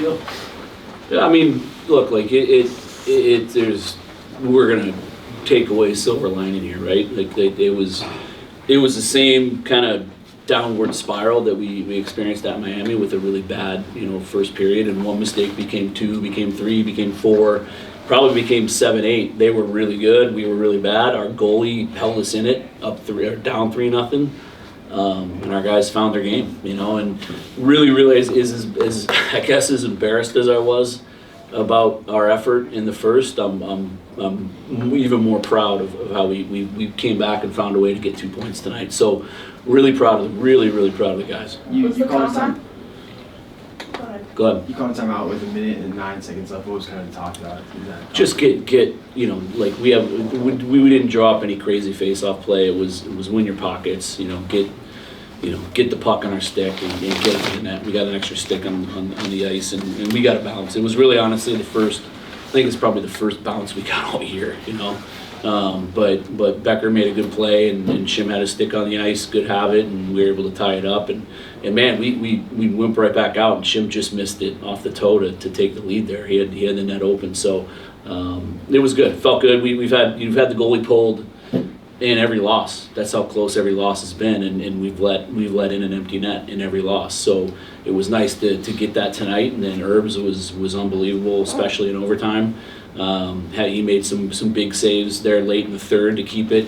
feel? Yeah, I mean, look, like we're gonna take away silver lining here, right? Like it was the same kind of downward spiral that we experienced at Miami with a really bad, first period, and one mistake became 2, became 3, became 4, probably became 7, 8. They were really good. We were really bad. Our goalie held us in it, down 3-0. And our guys found their game, and really is I guess as embarrassed as I was about our effort in the first, I'm even more proud of how we came back and found a way to get 2 points tonight. So really proud of them, really proud of the guys. You called time. Go ahead. You called time out with 1 minute and 9 seconds left. What was kind of talked about? Just get like we didn't draw up any crazy face-off play. It was win your pockets, get the puck on our stick and get it to the net. We got an extra stick on the ice and we got a bounce. It was really honestly I think it's probably the first bounce we got all year, but Becker made a good play and Shim had a stick on the ice, good habit, and we were able to tie it up and man, we went right back out and Shim just missed it off the toe to take the lead there. He had the net open, so it was good. It felt good. You've had the goalie pulled in every loss. That's how close every loss has been, and we've let in an empty net in every loss. So it was nice to get that tonight. And then Herbs was unbelievable, especially in overtime. He made some big saves there late in the third to keep it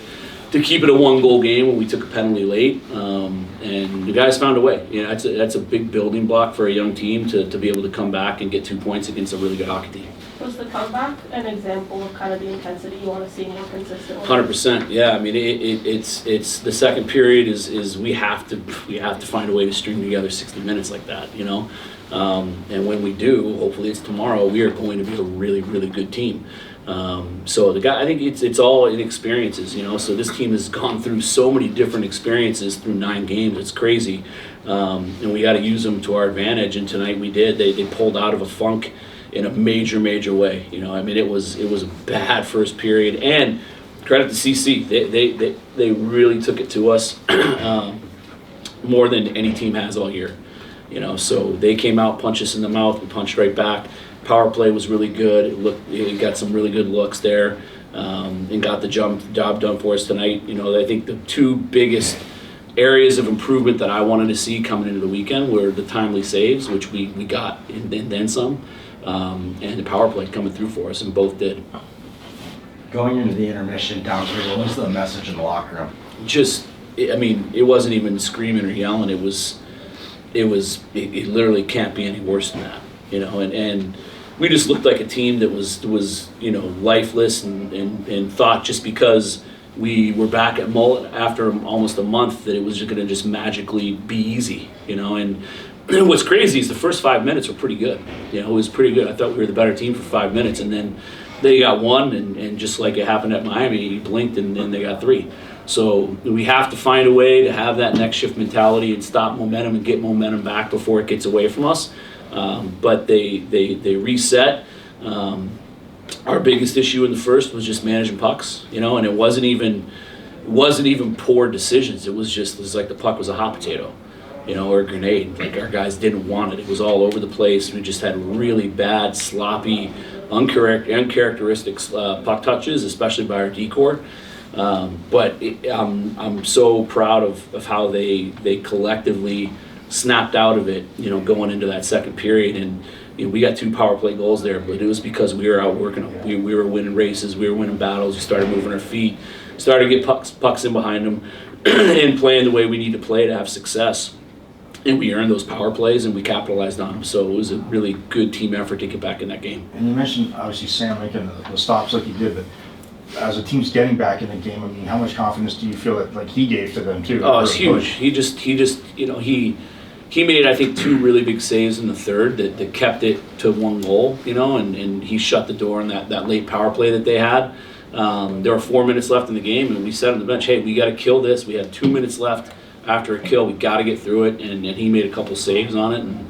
a 1-goal game when we took a penalty late. And the guys found a way. That's a big building block for a young team to be able to come back and get 2 points against a really good hockey team. Was the comeback an example of kind of the intensity you want to see more consistently? 100%. Yeah, I mean it's the second period is we have to find a way to string together 60 minutes like that, and when we do, hopefully it's tomorrow, we are going to be a really good team. So I think it's all in experiences, So this team has gone through so many different experiences through 9 games. It's crazy, and we got to use them to our advantage. And tonight we did. They pulled out of a funk in a major way. I mean it was a bad first period, and credit to CC. They really took it to us more than any team has all year. So they came out, punched us in the mouth, we punched right back. Power play was really good. It got some really good looks there, and got the job done for us tonight. I think the 2 biggest areas of improvement that I wanted to see coming into the weekend were the timely saves, which we got and then some. And the power play coming through for us, and both did. Going into the intermission down 3, what was the message in the locker room? It wasn't even screaming or yelling. It literally can't be any worse than that, and we just looked like a team that was lifeless and thought just because we were back at Mullet after almost a month that it was going to just magically be easy, and what's crazy is the first 5 minutes were pretty good. It was pretty good. I thought we were the better team for 5 minutes, and then they got 1, and just like it happened at Miami, you blinked and then they got 3. So we have to find a way to have that next shift mentality and stop momentum and get momentum back before it gets away from us. But they reset. Our biggest issue in the first was just managing pucks, and it wasn't even poor decisions. It was like the puck was a hot potato, or a grenade. Like our guys didn't want it. It was all over the place. We just had really bad, sloppy, uncharacteristic puck touches, especially by our D-core. But I'm so proud of how they collectively snapped out of it, going into that second period. And we got 2 power play goals there, but it was because we were out working them. We were winning races, we were winning battles, we started moving our feet, started to get pucks in behind them, and playing the way we need to play to have success. And we earned those power plays, and we capitalized on them. So it was a really good team effort to get back in that game. And you mentioned, obviously, Sam making the stops like he did, but as a team's getting back in the game, I mean, how much confidence do you feel that he gave to them too? Oh, it's huge. He just he made, I think, 2 really big saves in the third that kept it to 1 goal, and he shut the door on that late power play that they had. There were 4 minutes left in the game, and we said on the bench, hey, we got to kill this. We had 2 minutes left after a kill. We got to get through it, and he made a couple saves on it, and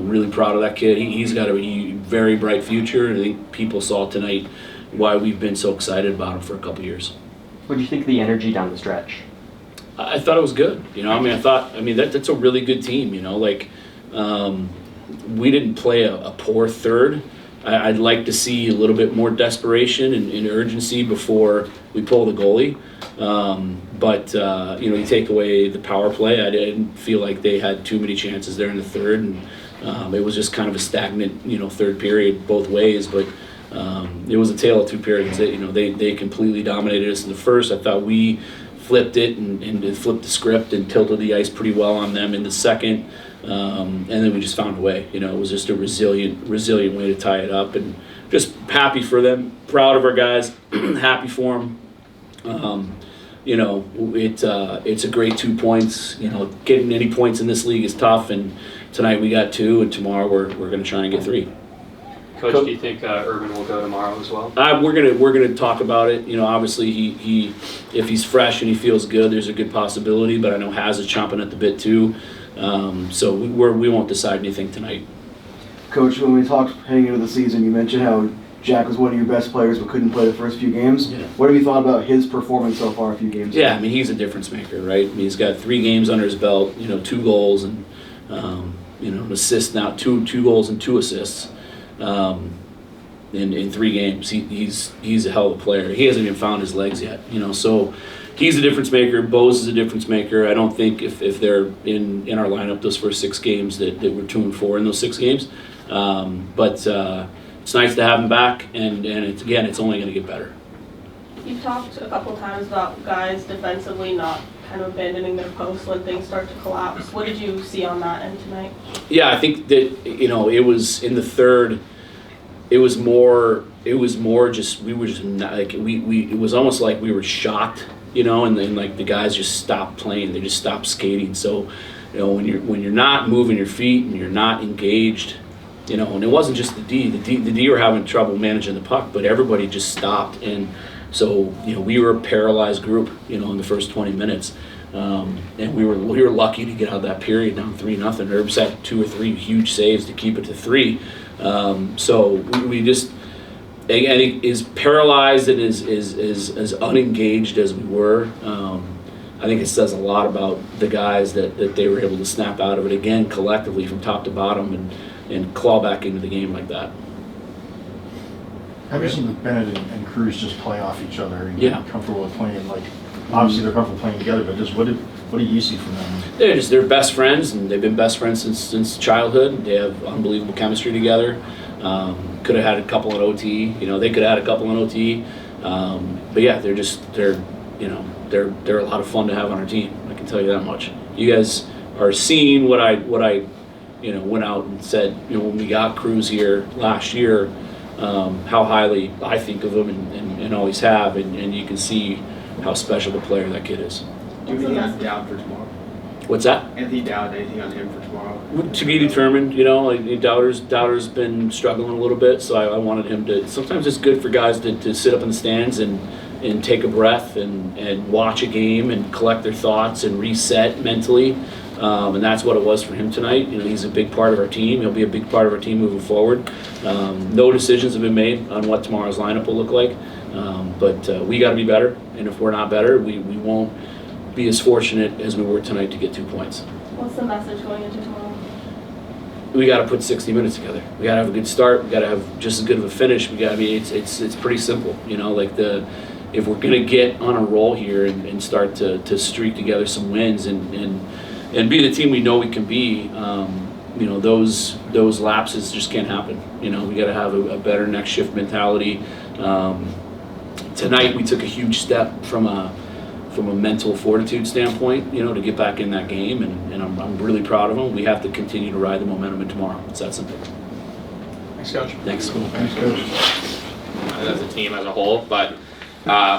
really proud of that kid. He's got a very bright future, and I think people saw tonight why we've been so excited about him for a couple years. What do you think of the energy down the stretch? I thought it was good. That's a really good team. we didn't play a poor third. I'd like to see a little bit more desperation and urgency before we pull the goalie. But you take away the power play. I didn't feel like they had too many chances there in the third, and it was just kind of a stagnant, third period both ways. But it was a tale of two periods. They completely dominated us in the first. I thought we flipped it and flipped the script and tilted the ice pretty well on them in the second. And then we just found a way. It was just a resilient way to tie it up, and just happy for them, proud of our guys, happy for them. It's a great 2 points. Getting any points in this league is tough, and tonight we got 2, and tomorrow we're going to try and get 3. Coach, do you think Urban will go tomorrow as well? We're gonna talk about it. Obviously he if he's fresh and he feels good, there's a good possibility. But I know Haz is chomping at the bit too. So we won't decide anything tonight. Coach, when we talked heading into the season, you mentioned how Jack was one of your best players but couldn't play the first few games. Yeah. What have you thought about his performance so far a few games? Yeah, he's a difference maker, right? He's got 3 games under his belt, 2 goals and, an assist now, 2 goals and 2 assists in 3 games. He's a hell of a player. He hasn't even found his legs yet, so he's a difference maker. Bose is a difference maker. I don't think if they're in our lineup those first 6 games that we're 2-4 in those 6 games. But it's nice to have him back, and it's only going to get better. You've talked a couple times about guys defensively not kind of abandoning their posts when things start to collapse. What did you see on that end tonight? Yeah, I think that it was in the third. It was more just we were just not, like we it was almost like we were shocked, and then like the guys just stopped playing. They just stopped skating. So, when you're not moving your feet and you're not engaged. And it wasn't just the D. The D were having trouble managing the puck, but everybody just stopped. And so, we were a paralyzed group, in the first 20 minutes. And we were lucky to get out of that period down 3-0. Herbs had 2 or 3 huge saves to keep it to 3. So we just, I think, as paralyzed and as unengaged as we were, I think it says a lot about the guys that they were able to snap out of it again collectively from top to bottom and claw back into the game like that. Have you seen Bennett and Cruz just play off each other and get comfortable with playing? Like, obviously they're comfortable playing together, but just what do you see from them? They're best friends, and they've been best friends since childhood. They have unbelievable chemistry together. Could have had a couple in OT. They could have had a couple in OT. But yeah, they're a lot of fun to have on our team. I can tell you that much. You guys are seeing what I went out and said, when we got Cruz here last year, how highly I think of him and always have, and you can see how special a player that kid is. Do you think Anthony Dowd for tomorrow? What's that? Anthony Dowd, anything on him for tomorrow? To be determined, Dowder's been struggling a little bit, so I wanted him to. Sometimes it's good for guys to sit up in the stands and take a breath and watch a game and collect their thoughts and reset mentally. And that's what it was for him tonight. He's a big part of our team. He'll be a big part of our team moving forward. No decisions have been made on what tomorrow's lineup will look like. But we got to be better. And if we're not better, we won't be as fortunate as we were tonight to get 2 points. What's the message going into tomorrow? We got to put 60 minutes together. We got to have a good start. We got to have just as good of a finish. It's pretty simple. If we're gonna get on a roll here and start to streak together some wins and be the team we know we can be, those lapses just can't happen. We got to have a better next shift mentality. Tonight we took a huge step from a mental fortitude standpoint, to get back in that game, and I'm really proud of them. We have to continue to ride the momentum in tomorrow. It's that simple. Thanks, Coach. Thanks. Thanks, Coach. As a team as a whole, but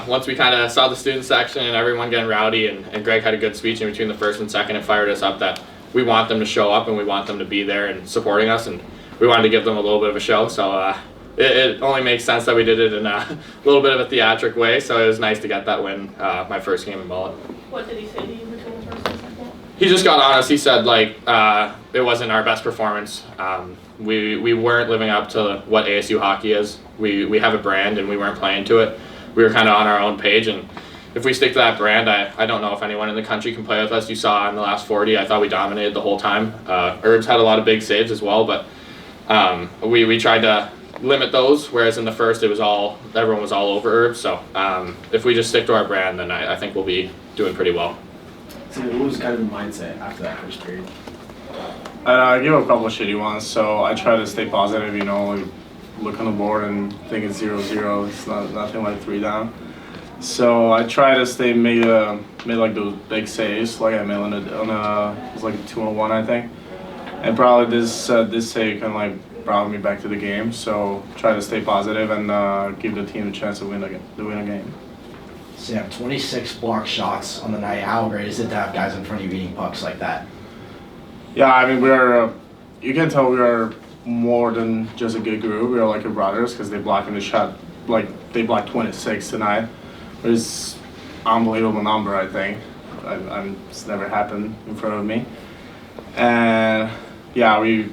once we kind of saw the student section and everyone getting rowdy, and Greg had a good speech in between the first and second, it fired us up that we want them to show up and we want them to be there and supporting us, and we wanted to give them a little bit of a show. So it only makes sense that we did it in a little bit of a theatric way. So it was nice to get that win, my first game in Mullet. What did he say to you between the first and second? He just got honest. He said it wasn't our best performance. We weren't living up to what ASU hockey is. We have a brand and we weren't playing to it. We were kind of on our own page, and if we stick to that brand, I don't know if anyone in the country can play with us. You saw in the last 40, I thought we dominated the whole time. Herbs had a lot of big saves as well, but we tried to limit those, whereas in the first everyone was all over Herbs. So if we just stick to our brand, then I think we'll be doing pretty well. So what was kind of the mindset after that first period? I give up a couple of shitty ones, so I try to stay positive, like look on the board and think it's 0-0. It's nothing like 3 down. So I try to made like those big saves, like I made on it was like a 2-on-1, I think. And probably this save kind of like brought me back to the game. So try to stay positive and give the team a chance to win a game. Sam, 26 block shots on the night. How great is it to have guys in front of you eating pucks like that? Yeah, I mean you can tell we are more than just a good group. We are like a brothers because they blocking the shot, like they blocked 26 tonight. It's unbelievable number, I think. It's never happened in front of me. And yeah, we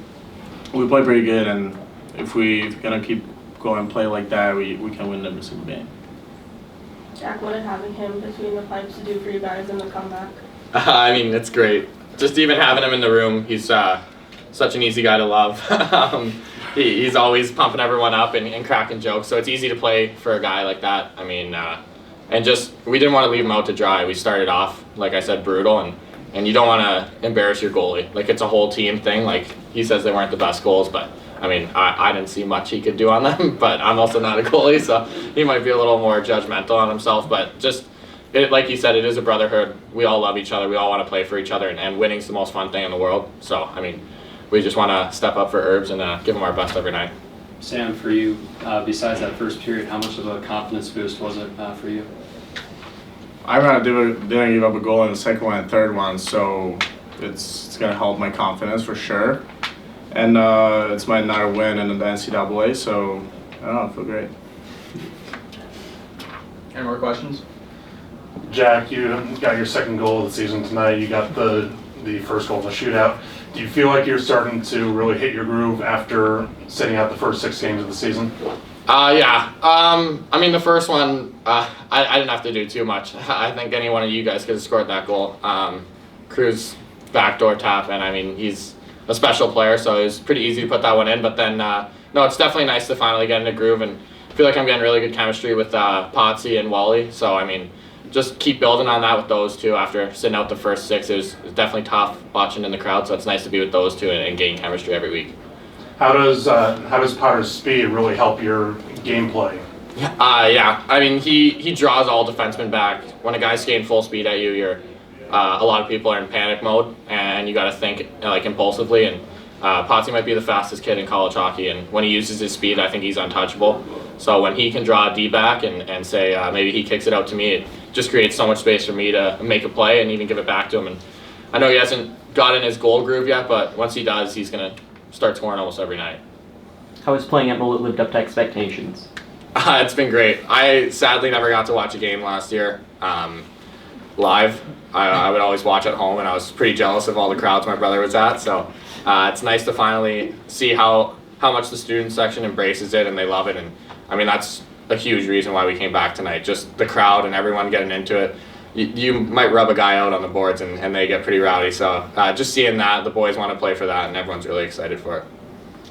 play pretty good, and if we're gonna keep going and play like that, we can win every single game. Jack, what did having him between the pipes do for you guys in the comeback? I mean, it's great. Just even having him in the room, he's such an easy guy to love. He's always pumping everyone up and cracking jokes, so it's easy to play for a guy like that. I mean, and just, we didn't want to leave him out to dry. We started off, like I said, brutal, and you don't want to embarrass your goalie. Like, it's a whole team thing. Like, he says they weren't the best goals, but I mean, I didn't see much he could do on them, but I'm also not a goalie, so he might be a little more judgmental on himself, but just, like you said, it is a brotherhood. We all love each other. We all want to play for each other, and winning's the most fun thing in the world. So, I mean, we just want to step up for Herbs and give them our best every night. Sam, for you, besides that first period, how much of a confidence boost was it for you? I didn't give up a goal in the second one and third one, so it's gonna help my confidence for sure. And it's my another win in the NCAA, so I don't know, I feel great. Any more questions? Jack, you got your second goal of the season tonight. You got the first goal in the shootout. Do you feel like you're starting to really hit your groove after sitting out the first 6 games of the season? Yeah. I mean, the first one, I didn't have to do too much. I think any one of you guys could have scored that goal. Cruz backdoor tap, and I mean, he's a special player, so it was pretty easy to put that one in. But then, no, it's definitely nice to finally get in a groove, and I feel like I'm getting really good chemistry with Potsy and Wally. So, I mean, just keep building on that with those two. After sitting out the first 6, it was definitely tough watching in the crowd, so it's nice to be with those two and gain chemistry every week. How does Potter's speed really help your gameplay? Yeah. I mean, he draws all defensemen back. When a guy's skating full speed at you, you're a lot of people are in panic mode, and you got to think like impulsively. And Potsy might be the fastest kid in college hockey, and when he uses his speed, I think he's untouchable. So when he can draw a D back and say maybe he kicks it out to me, it just creates so much space for me to make a play and even give it back to him. And I know he hasn't got in his goal groove yet, but once he does, he's gonna start scoring almost every night. How has playing at Mullet lived up to expectations? It's been great. I sadly never got to watch a game last year live. I would always watch at home, and I was pretty jealous of all the crowds my brother was at. So it's nice to finally see how much the student section embraces it and they love it. And I mean, that's a huge reason why we came back tonight. Just the crowd and everyone getting into it. You might rub a guy out on the boards and they get pretty rowdy. So just seeing that, the boys want to play for that, and everyone's really excited for it.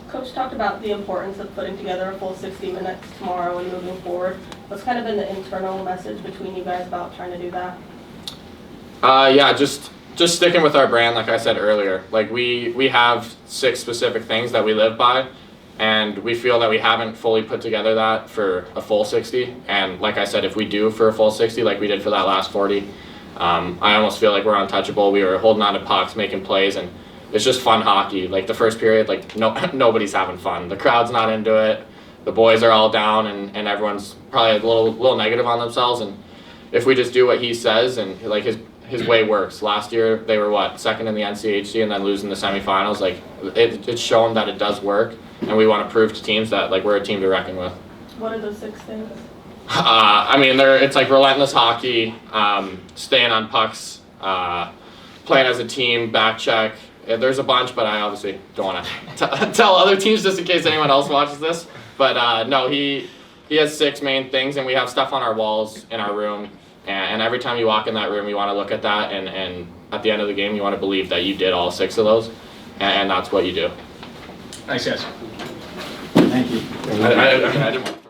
Coach talked about the importance of putting together a full 60 minutes tomorrow and moving forward. What's kind of been the internal message between you guys about trying to do that? Yeah, just sticking with our brand, like I said earlier. Like we have 6 specific things that we live by, and we feel that we haven't fully put together that for a full 60. And like I said, if we do for a full 60, like we did for that last 40, I almost feel like we're untouchable. We were holding on to pucks, making plays, and it's just fun hockey. Like the first period, like nobody's having fun. The crowd's not into it. The boys are all down, and everyone's probably a little negative on themselves. And if we just do what he says, and like his way works. Last year they were second in the NCHC and then losing the semifinals. Like it's shown that it does work, and we want to prove to teams that like we're a team to reckon with. What are those 6 things? I mean, it's like relentless hockey, staying on pucks, playing as a team, back check. There's a bunch, but I obviously don't want to tell other teams just in case anyone else watches this. But no, he has 6 main things, and we have stuff on our walls in our room And every time you walk in that room, you want to look at that, and at the end of the game, you want to believe that you did all 6 of those, and that's what you do. Thanks, guys. Thank you. I didn't want to